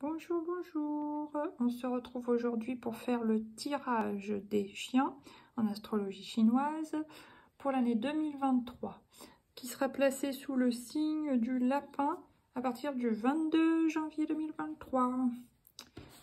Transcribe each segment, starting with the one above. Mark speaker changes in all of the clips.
Speaker 1: Bonjour, bonjour. On se retrouve aujourd'hui pour faire le tirage des chiens en astrologie chinoise pour l'année 2023 qui sera placé sous le signe du lapin à partir du 22 janvier 2023.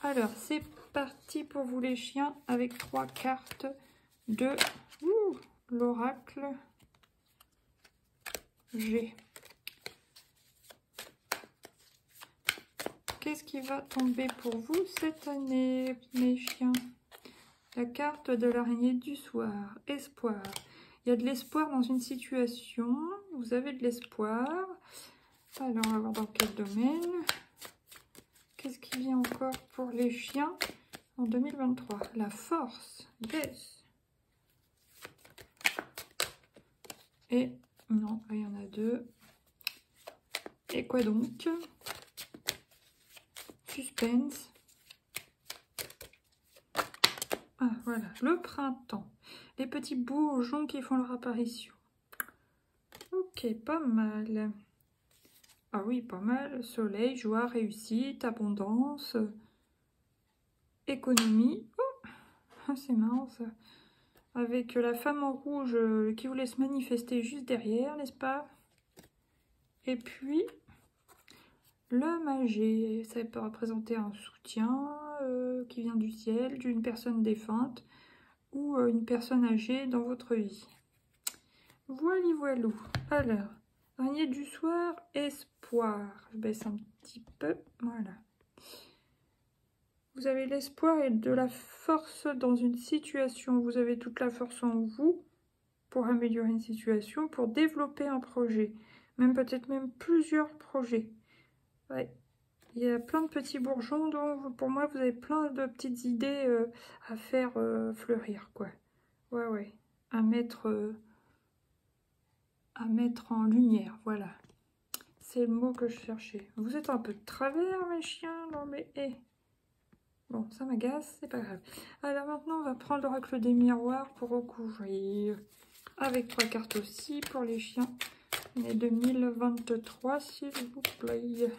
Speaker 1: Alors, c'est parti pour vous les chiens avec 3 cartes de l'oracle G. Qu'est-ce qui va tomber pour vous cette année, mes chiens? La carte de l'araignée du soir, espoir. Il y a de l'espoir dans une situation, vous avez de l'espoir. Alors, on va voir dans quel domaine. Qu'est-ce qui vient encore pour les chiens en 2023? La force, yes. Et, non, il y en a 2. Et quoi donc? Suspense. Ah, voilà, le printemps. Les petits bourgeons qui font leur apparition. Ok, pas mal. Ah oui, pas mal. Soleil, joie, réussite, abondance, économie. Oh, c'est marrant ça. Avec la femme en rouge qui vous laisse manifester juste derrière, n'est-ce pas? Et puis, le magé. Ça peut représenter un soutien qui vient du ciel, d'une personne défunte ou une personne âgée dans votre vie. Voili voilou. Alors, araignée du soir, espoir. Je baisse un petit peu, voilà. Vous avez l'espoir et de la force dans une situation. Vous avez toute la force en vous pour améliorer une situation, pour développer un projet. Même peut-être même plusieurs projets. Ouais. Il y a plein de petits bourgeons, donc pour moi, vous avez plein de petites idées à faire fleurir, quoi. Ouais, ouais. À mettre en lumière, voilà. C'est le mot que je cherchais. Vous êtes un peu de travers, mes chiens. Non, mais bon, ça m'agace, c'est pas grave. Alors maintenant, on va prendre l'oracle des miroirs pour recouvrir. Avec 3 cartes aussi pour les chiens. Et 2023, s'il vous plaît.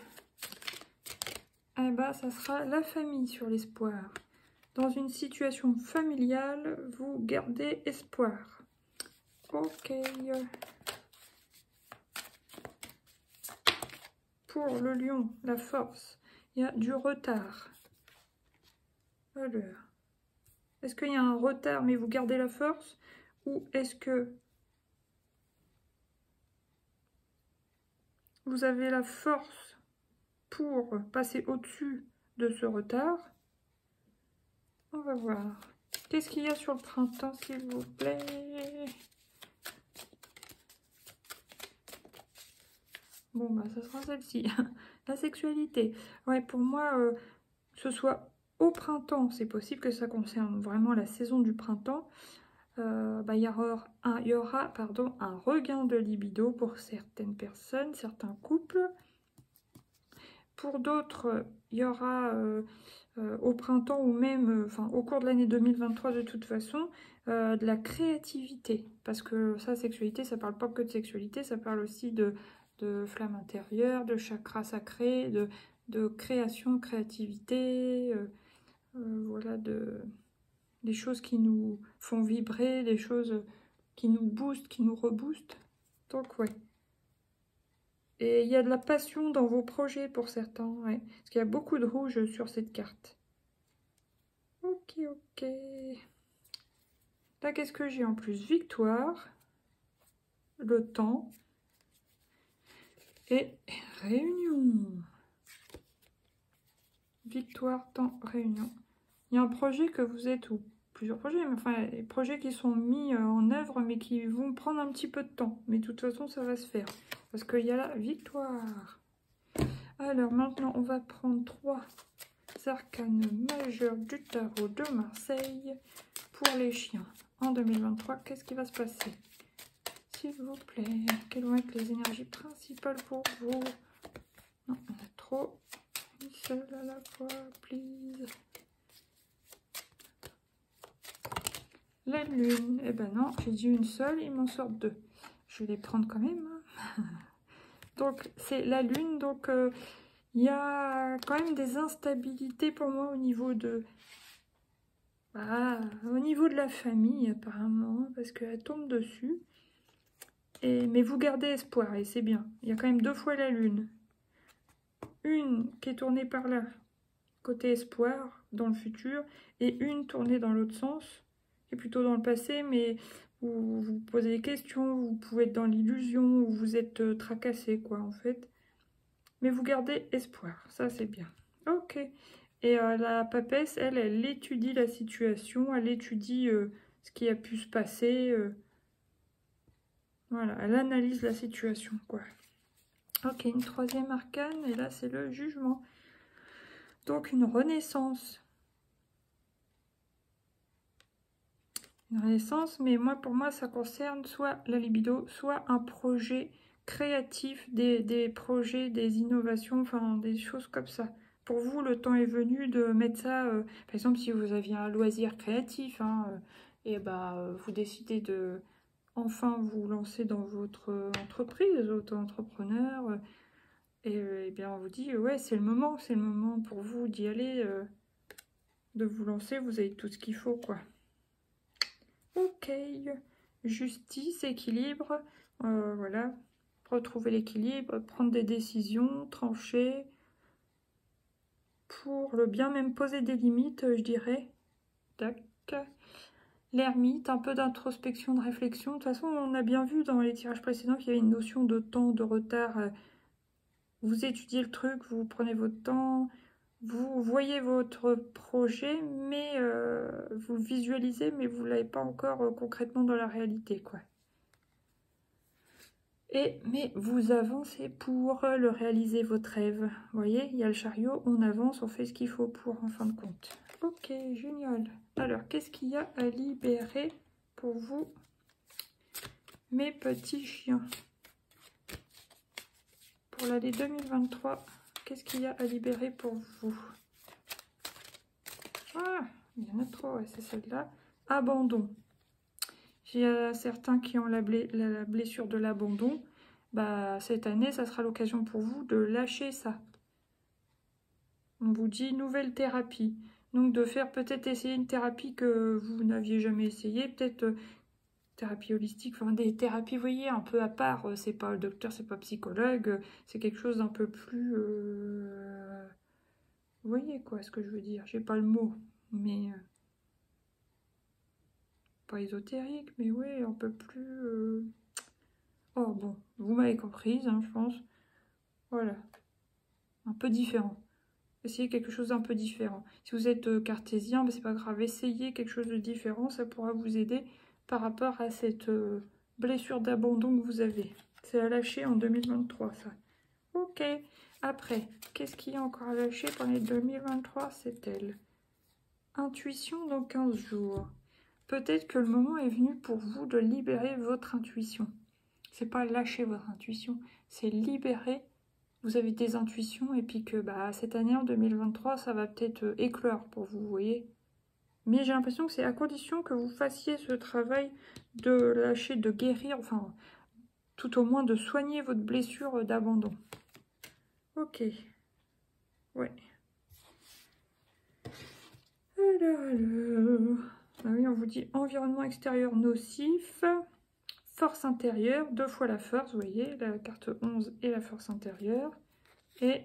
Speaker 1: Eh ben, ça sera la famille sur l'espoir. Dans une situation familiale, vous gardez espoir. Ok. Pour le lion, la force, il y a du retard. Alors, est-ce qu'il y a un retard mais vous gardez la force? Ou est-ce que vous avez la force pour passer au-dessus de ce retard? On va voir. Qu'est-ce qu'il y a sur le printemps, s'il vous plaît? Bon, bah, ça sera celle-ci. La sexualité. Ouais, pour moi, que ce soit au printemps, c'est possible que ça concerne vraiment la saison du printemps. Il y aura un regain de libido pour certaines personnes, certains couples. Pour d'autres, il y aura au printemps ou même au cours de l'année 2023 de toute façon, de la créativité. Parce que ça, sexualité, ça parle pas que de sexualité, ça parle aussi de flamme intérieure, de chakra sacré, de création, créativité, voilà, des choses qui nous font vibrer, des choses qui nous boostent, qui nous reboostent. Donc ouais. Et il y a de la passion dans vos projets pour certains, ouais. Parce qu'il y a beaucoup de rouge sur cette carte. Ok, ok. Là, qu'est-ce que j'ai en plus? Victoire, le temps et réunion. Victoire, temps, réunion. Il y a un projet que vous êtes, ou plusieurs projets, mais enfin, les projets qui sont mis en œuvre, mais qui vont prendre un petit peu de temps. Mais de toute façon, ça va se faire. Parce qu'il y a la victoire. Alors, maintenant, on va prendre 3 arcanes majeurs du tarot de Marseille pour les chiens. En 2023, qu'est-ce qui va se passer? S'il vous plaît, quelles vont être les énergies principales pour vous? Non, on a trop. Une seule à la fois, please. La lune. Eh ben non, j'ai dit une seule, il m'en sort 2. Je vais les prendre quand même. Hein. Donc, c'est la lune. Donc, Il y a quand même des instabilités pour moi au niveau de... au niveau de la famille, apparemment, parce qu'elle tombe dessus. Mais vous gardez espoir, et c'est bien. Il y a quand même 2 fois la lune. Une qui est tournée par là, côté espoir, dans le futur, et une tournée dans l'autre sens, qui est plutôt dans le passé, mais vous vous posez des questions, vous pouvez être dans l'illusion, ou vous êtes tracassé, quoi, en fait. Mais vous gardez espoir, ça c'est bien. Ok. Et la papesse, elle étudie la situation, elle étudie ce qui a pu se passer. Voilà, elle analyse la situation, quoi. Ok, une 3e arcane, et là c'est le jugement. Donc une renaissance. Une renaissance, mais pour moi, ça concerne soit la libido, soit un projet créatif, des projets, des innovations, enfin des choses comme ça. Pour vous, le temps est venu de mettre ça, par exemple, si vous aviez un loisir créatif, hein, et vous décidez de enfin vous lancer dans votre entreprise, auto-entrepreneur, et bien on vous dit, ouais, c'est le moment pour vous d'y aller, de vous lancer, vous avez tout ce qu'il faut, quoi. Ok, justice, équilibre, voilà, retrouver l'équilibre, prendre des décisions, trancher, pour le bien, même poser des limites, je dirais. Tac. L'ermite, un peu d'introspection, de réflexion. De toute façon, on a bien vu dans les tirages précédents qu'il y avait une notion de temps, de retard. Vous étudiez le truc, vous prenez votre temps, vous voyez votre projet, mais vous le visualisez, mais vous ne l'avez pas encore concrètement dans la réalité, quoi. Mais vous avancez pour le réaliser, votre rêve. Vous voyez, il y a le chariot, on avance, on fait ce qu'il faut pour, en fin de compte. Ok, génial. Alors, qu'est-ce qu'il y a à libérer pour vous, mes petits chiens? Pour l'année 2023, qu'est-ce qu'il y a à libérer pour vous? Ah, il y en a 3, ouais, c'est celle-là. Abandon. Il y a certains qui ont la blessure de l'abandon. Cette année, ça sera l'occasion pour vous de lâcher ça. On vous dit nouvelle thérapie. Donc de faire peut-être essayer une thérapie que vous n'aviez jamais essayé, peut-être thérapie holistique, enfin des thérapies, vous voyez, un peu à part. C'est pas le docteur, c'est pas psychologue, c'est quelque chose d'un peu plus... Vous voyez quoi ce que je veux dire? J'ai pas le mot, mais... pas ésotérique, mais oui, un peu plus... Oh bon, vous m'avez comprise, hein, je pense. Voilà, un peu différent. Essayez quelque chose d'un peu différent. Si vous êtes cartésien, c'est pas grave, essayez quelque chose de différent, ça pourra vous aider par rapport à cette blessure d'abandon que vous avez. C'est à lâcher en 2023, ça. Ok, après, qu'est-ce qu'il y a encore à lâcher pour les 2023? C'est elle. Intuition dans 15 jours. Peut-être que le moment est venu pour vous de libérer votre intuition. C'est pas lâcher votre intuition, c'est libérer. Vous avez des intuitions et puis que cette année en 2023, ça va peut-être éclore pour vous, vous voyez. Mais j'ai l'impression que c'est à condition que vous fassiez ce travail de lâcher, de guérir, enfin, tout au moins de soigner votre blessure d'abandon. Ok. Ouais. Alors. Ah oui, on vous dit environnement extérieur nocif. Force intérieure, 2 fois la force, vous voyez, la carte 11 et la force intérieure. Et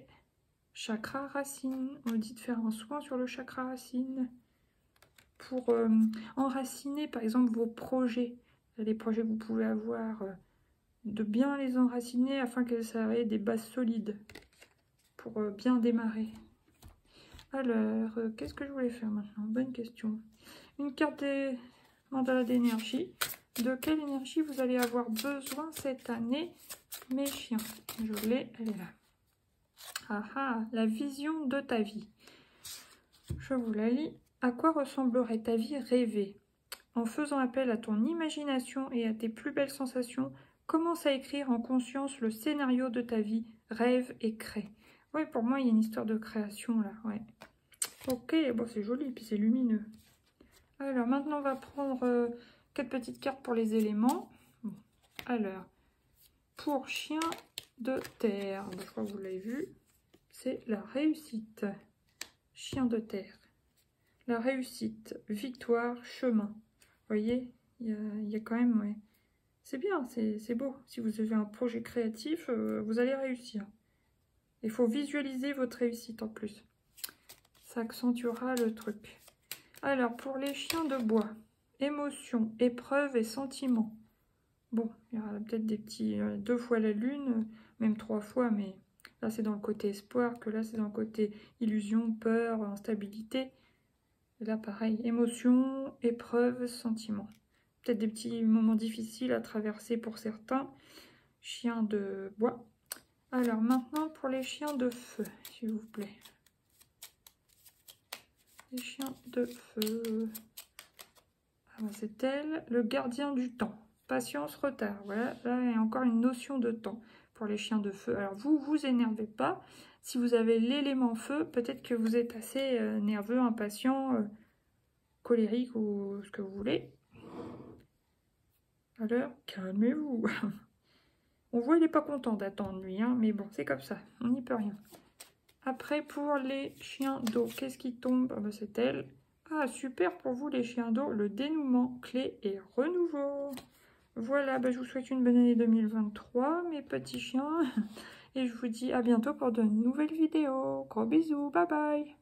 Speaker 1: chakra racine, on dit de faire un soin sur le chakra racine pour enraciner par exemple vos projets, les projets que vous pouvez avoir, de bien les enraciner afin que ça ait des bases solides pour bien démarrer. Alors, qu'est-ce que je voulais faire maintenant? Bonne question. Une carte des mandalas d'énergie. De quelle énergie vous allez avoir besoin cette année, mes chiens? Je l'ai, elle est là. Ah ah, la vision de ta vie. Je vous la lis. À quoi ressemblerait ta vie rêvée? En faisant appel à ton imagination et à tes plus belles sensations, commence à écrire en conscience le scénario de ta vie, rêve et crée. Oui, pour moi, il y a une histoire de création là, ouais. Ok, bon, c'est joli, puis c'est lumineux. Alors, maintenant, on va prendre 4 petites cartes pour les éléments. Bon. Alors, pour chien de terre, je crois que vous l'avez vu, c'est la réussite. Chien de terre. La réussite, victoire, chemin. Vous voyez, il y a quand même... Ouais. C'est bien, c'est beau. Si vous avez un projet créatif, vous allez réussir. Il faut visualiser votre réussite en plus. Ça accentuera le truc. Alors, pour les chiens de bois, émotions, épreuves et sentiments. Bon, il y aura peut-être des petits 2 fois la lune, même 3 fois, mais là c'est dans le côté espoir, que là c'est dans le côté illusion, peur, instabilité. Et là pareil, émotions, épreuves, sentiments. Peut-être des petits moments difficiles à traverser pour certains. Chiens de bois. Alors maintenant pour les chiens de feu, s'il vous plaît. Les chiens de feu. Ah, c'est elle, le gardien du temps. Patience, retard. Voilà, là il y a encore une notion de temps pour les chiens de feu. Alors vous énervez pas. Si vous avez l'élément feu, peut-être que vous êtes assez nerveux, impatient, colérique ou ce que vous voulez. Alors, calmez-vous. On voit, il n'est pas content d'attendre, lui, hein, mais bon, c'est comme ça, on n'y peut rien. Après, pour les chiens d'eau, qu'est-ce qui tombe? Ah, bah, c'est elle. Ah, super pour vous, les chiens d'eau, le dénouement, clé et renouveau. Voilà, bah, je vous souhaite une bonne année 2023, mes petits chiens. Et je vous dis à bientôt pour de nouvelles vidéos. Gros bisous, bye bye.